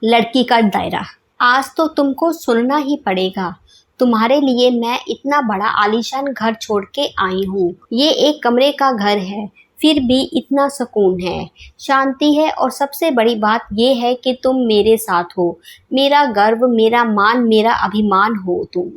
लड़की का दायरा। आज तो तुमको सुनना ही पड़ेगा। तुम्हारे लिए मैं इतना बड़ा आलीशान घर छोड़ के आई हूँ। ये एक कमरे का घर है, फिर भी इतना सुकून है, शांति है, और सबसे बड़ी बात ये है कि तुम मेरे साथ हो। मेरा गर्व, मेरा मान, मेरा अभिमान हो तुम।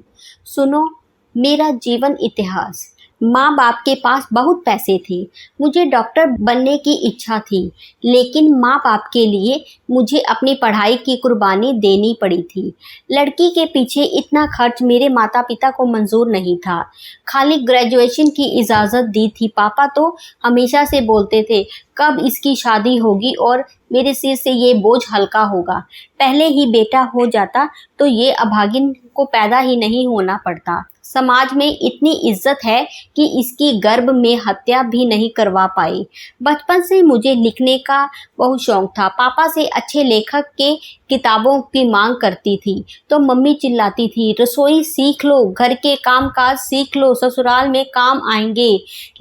सुनो मेरा जीवन इतिहास। माँ बाप के पास बहुत पैसे थे, मुझे डॉक्टर बनने की इच्छा थी, लेकिन माँ बाप के लिए मुझे अपनी पढ़ाई की कुर्बानी देनी पड़ी थी। लड़की के पीछे इतना खर्च मेरे माता पिता को मंजूर नहीं था। खाली ग्रेजुएशन की इजाज़त दी थी। पापा तो हमेशा से बोलते थे कब इसकी शादी होगी और मेरे सिर से ये बोझ हल्का होगा। पहले ही बेटा हो जाता तो ये अभागिन को पैदा ही नहीं होना पड़ता। समाज में इतनी इज्जत है कि इसकी गर्भ में हत्या भी नहीं करवा पाई। बचपन से मुझे लिखने का बहुत शौक था। पापा से अच्छे लेखक के किताबों की मांग करती थी तो मम्मी चिल्लाती थी, रसोई सीख लो, घर के काम काज सीख लो, ससुराल में काम आएंगे।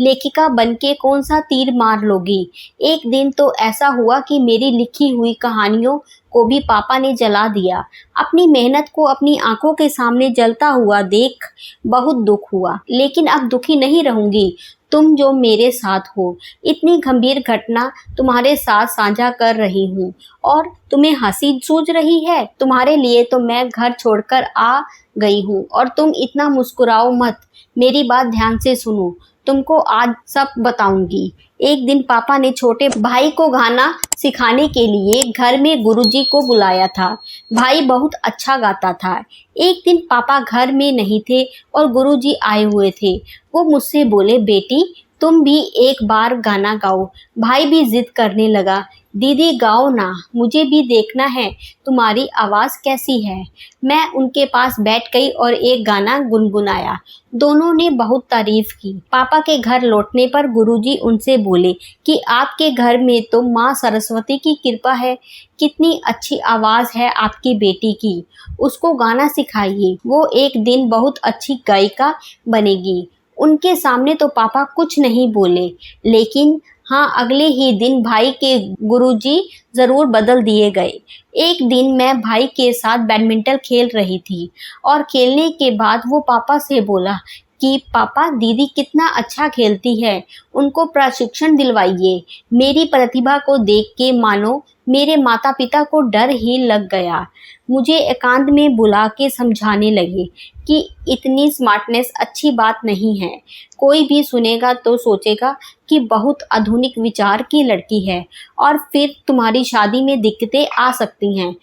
लेखिका बनके कौन सा तीर मार लोगी। एक दिन तो ऐसा हुआ कि मेरी लिखी हुई कहानियों को भी पापा ने जला दिया। अपनी मेहनत को अपनी आंखों के सामने जलता हुआ देख बहुत दुख हुआ, लेकिन अब दुखी नहीं रहूंगी। तुम जो मेरे साथ हो, इतनी गंभीर घटना तुम्हारे साथ साझा कर रही हूँ और तुम्हें हंसी सूझ रही है। तुम्हारे लिए तो मैं घर छोड़कर आ गई हूँ और तुम इतना मुस्कुराओ मत। मेरी बात ध्यान से सुनो, तुमको आज सब बताऊंगी। एक दिन पापा ने छोटे भाई को गाना सिखाने के लिए घर में गुरुजी को बुलाया था। भाई बहुत अच्छा गाता था। एक दिन पापा घर में नहीं थे और गुरुजी आए हुए थे। वो मुझसे बोले, बेटी तुम भी एक बार गाना गाओ। भाई भी जिद करने लगा, दीदी गाओ ना, मुझे भी देखना है तुम्हारी आवाज़ कैसी है। मैं उनके पास बैठ गई और एक गाना गुनगुनाया। दोनों ने बहुत तारीफ की। पापा के घर लौटने पर गुरुजी उनसे बोले कि आपके घर में तो माँ सरस्वती की कृपा है। कितनी अच्छी आवाज़ है आपकी बेटी की, उसको गाना सिखाइए, वो एक दिन बहुत अच्छी गायिका बनेगी। उनके सामने तो पापा कुछ नहीं बोले, लेकिन हाँ, अगले ही दिन भाई के गुरुजी ज़रूर बदल दिए गए। एक दिन मैं भाई के साथ बैडमिंटन खेल रही थी और खेलने के बाद वो पापा से बोला कि पापा दीदी कितना अच्छा खेलती है, उनको प्रशिक्षण दिलवाइए। मेरी प्रतिभा को देख के मानो मेरे माता पिता को डर ही लग गया। मुझे एकांत में बुला के समझाने लगे कि इतनी स्मार्टनेस अच्छी बात नहीं है। कोई भी सुनेगा तो सोचेगा कि बहुत आधुनिक विचार की लड़की है और फिर तुम्हारी शादी में दिक्कतें आ सकती हैं।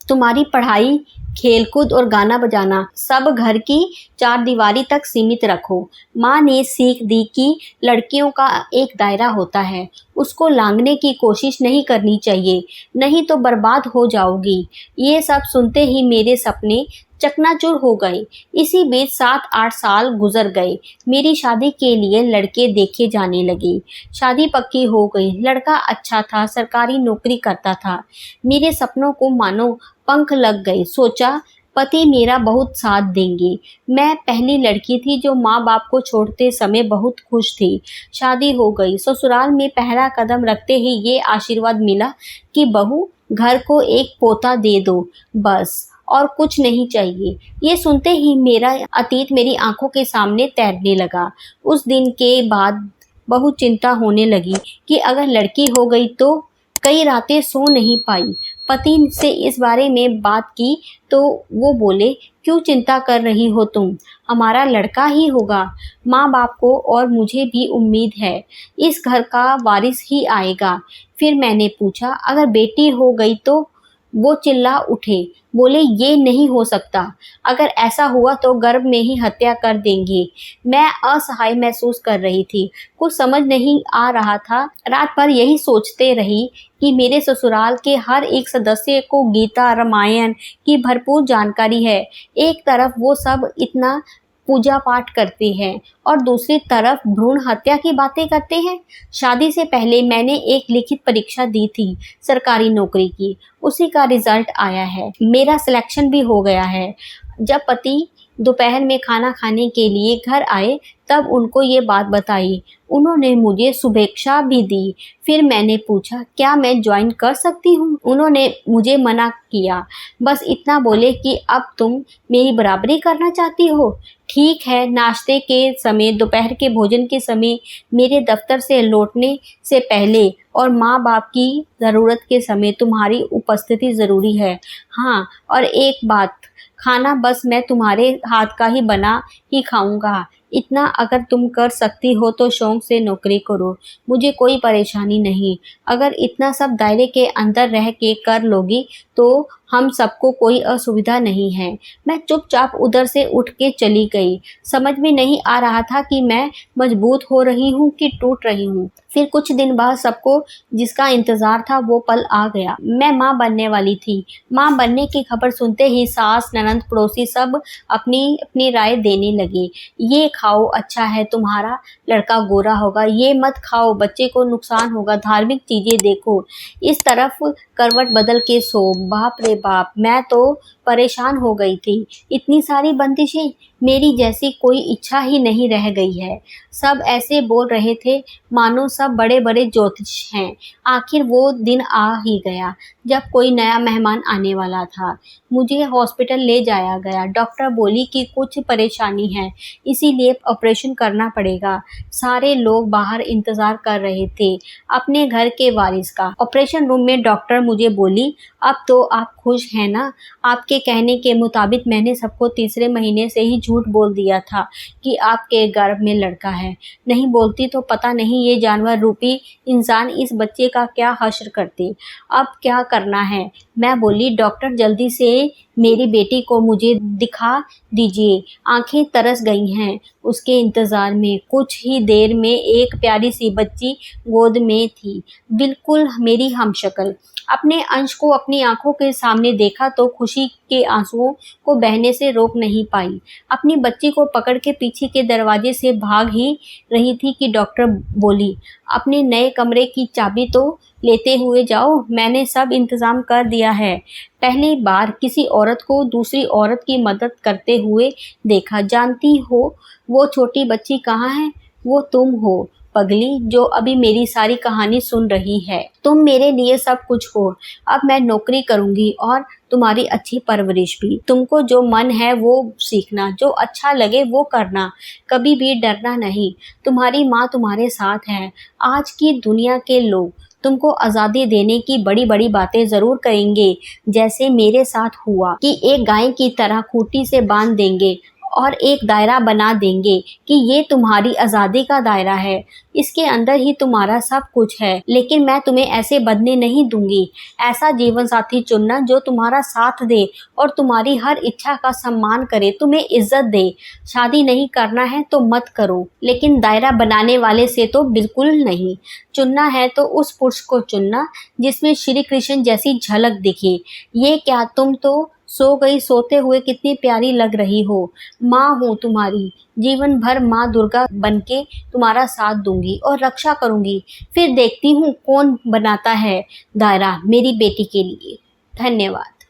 तुम्हारी पढ़ाई, खेलकूद और गाना बजाना सब घर की चार दीवारी तक सीमित रखो। माँ ने सीख दी कि लड़कियों का एक दायरा होता है, उसको लांघने की कोशिश नहीं करनी चाहिए, नहीं तो बर्बाद हो जाओगी। ये सब सुनते ही मेरे सपने चकनाचूर हो गए। इसी बीच 7-8 साल गुजर गए। मेरी शादी के लिए लड़के देखे जाने लगे। शादी पक्की हो गई। लड़का अच्छा था, सरकारी नौकरी करता था। मेरे सपनों को मानो पंख लग गए। सोचा पति मेरा बहुत साथ देंगे। मैं पहली लड़की थी जो माँ बाप को छोड़ते समय बहुत खुश थी। शादी हो गई। ससुराल में पहला कदम रखते ही ये आशीर्वाद मिला कि बहू घर को एक पोता दे दो, बस और कुछ नहीं चाहिए। ये सुनते ही मेरा अतीत मेरी आंखों के सामने तैरने लगा। उस दिन के बाद बहुत चिंता होने लगी कि अगर लड़की हो गई तो। कई रातें सो नहीं पाई। पति से इस बारे में बात की तो वो बोले, क्यों चिंता कर रही हो तुम, हमारा लड़का ही होगा। माँ बाप को और मुझे भी उम्मीद है, इस घर का वारिस ही आएगा। फिर मैंने पूछा, अगर बेटी हो गई तो? वो चिल्ला उठे, बोले ये नहीं हो सकता। अगर ऐसा हुआ तो गर्भ में ही हत्या कर देंगे। मैं असहाय महसूस कर रही थी, कुछ समझ नहीं आ रहा था। रात भर यही सोचते रही कि मेरे ससुराल के हर एक सदस्य को गीता रामायण की भरपूर जानकारी है। एक तरफ वो सब इतना पूजा पाठ करते हैं और दूसरी तरफ भ्रूण हत्या की बातें करते हैं। शादी से पहले मैंने एक लिखित परीक्षा दी थी सरकारी नौकरी की, उसी का रिजल्ट आया है। मेरा सिलेक्शन भी हो गया है। जब पति दोपहर में खाना खाने के लिए घर आए तब उनको ये बात बताई। उन्होंने मुझे शुभेच्छा भी दी। फिर मैंने पूछा क्या मैं ज्वाइन कर सकती हूँ। उन्होंने मुझे मना किया, बस इतना बोले कि अब तुम मेरी बराबरी करना चाहती हो। ठीक है। नाश्ते के समय, दोपहर के भोजन के समय, मेरे दफ्तर से लौटने से पहले और माँ बाप की ज़रूरत के समय तुम्हारी उपस्थिति ज़रूरी है। हाँ, और एक बात, खाना बस मैं तुम्हारे हाथ का ही बना ही खाऊंगा। इतना अगर तुम कर सकती हो तो शौक से नौकरी करो, मुझे कोई परेशानी नहीं। अगर इतना सब दायरे के अंदर रह के कर लोगी तो हम सबको कोई असुविधा नहीं है। मैं चुपचाप उधर से उठ के चली गई। समझ में नहीं आ रहा था कि मैं मजबूत हो रही हूँ कि टूट रही हूँ। फिर कुछ दिन बाद सबको जिसका इंतज़ार था वो पल आ गया। मैं माँ बनने वाली थी। माँ बनने की खबर सुनते ही सास, ननंद, पड़ोसी सब अपनी अपनी राय देने लगे। ये खाओ, अच्छा है, तुम्हारा लड़का गोरा होगा। ये मत खाओ, बच्चे को नुकसान होगा। धार्मिक चीज़ें देखो, इस तरफ करवट बदल के सो। बाप रे बाप, मैं तो परेशान हो गई थी। इतनी सारी बंदिशें, मेरी जैसी कोई इच्छा ही नहीं रह गई है। सब ऐसे बोल रहे थे मानो सब बड़े बड़े ज्योतिष हैं। आखिर वो दिन आ ही गया जब कोई नया मेहमान आने वाला था। मुझे हॉस्पिटल ले जाया गया। डॉक्टर बोली कि कुछ परेशानी है, इसीलिए ऑपरेशन करना पड़ेगा। सारे लोग बाहर इंतज़ार कर रहे थे अपने घर के वारिस का। ऑपरेशन रूम में डॉक्टर मुझे बोली, अब तो आप खुश हैं ना? आपके कहने के मुताबिक मैंने सबको तीसरे महीने से ही झूठ बोल दिया था कि आपके गर्भ में लड़का है। नहीं बोलती तो पता नहीं ये जानवर रूपी इंसान इस बच्चे का क्या हश्र करते। अब क्या करना है? मैं बोली, डॉक्टर जल्दी से मेरी बेटी को मुझे दिखा दीजिए। आंखें तरस गई हैं उसके इंतज़ार में। कुछ ही देर में एक प्यारी सी बच्ची गोद में थी, बिल्कुल मेरी हमशक्ल। अपने अंश को अपनी आंखों के सामने देखा तो खुशी के आंसुओं को बहने से रोक नहीं पाई। अपनी बच्ची को पकड़ के पीछे के दरवाजे से भाग ही रही थी कि डॉक्टर बोली, अपने नए कमरे की चाबी तो लेते हुए जाओ, मैंने सब इंतज़ाम कर दिया है। पहली बार किसी औरत को दूसरी औरत की मदद करते हुए देखा। जानती हो वो छोटी बच्ची कहाँ है? वो तुम हो पगली, जो अभी मेरी सारी कहानी सुन रही है। तुम मेरे लिए सब कुछ हो। अब मैं नौकरी करूंगी और तुम्हारी अच्छी परवरिश भी। तुमको जो मन है वो सीखना, जो अच्छा लगे वो करना, कभी भी डरना नहीं। तुम्हारी माँ तुम्हारे साथ है। आज की दुनिया के लोग तुमको आज़ादी देने की बड़ी बड़ी बातें ज़रूर करेंगे, जैसे मेरे साथ हुआ कि एक गाय की तरह खूंटी से बांध देंगे और एक दायरा बना देंगे कि ये तुम्हारी आज़ादी का दायरा है, इसके अंदर ही तुम्हारा सब कुछ है। लेकिन मैं तुम्हें ऐसे बदलने नहीं दूंगी। ऐसा जीवन साथी चुनना जो तुम्हारा साथ दे और तुम्हारी हर इच्छा का सम्मान करे, तुम्हें इज्जत दे। शादी नहीं करना है तो मत करो, लेकिन दायरा बनाने वाले से तो बिल्कुल नहीं। चुनना है तो उस पुरुष को चुनना जिसमें श्री कृष्ण जैसी झलक दिखे। ये क्या, तुम तो सो गई, सोते हुए कितनी प्यारी लग रही हो। माँ हूँ तुम्हारी, जीवन भर माँ दुर्गा बनके तुम्हारा साथ दूंगी और रक्षा करूंगी। फिर देखती हूँ कौन बनाता है दायरा मेरी बेटी के लिए। धन्यवाद।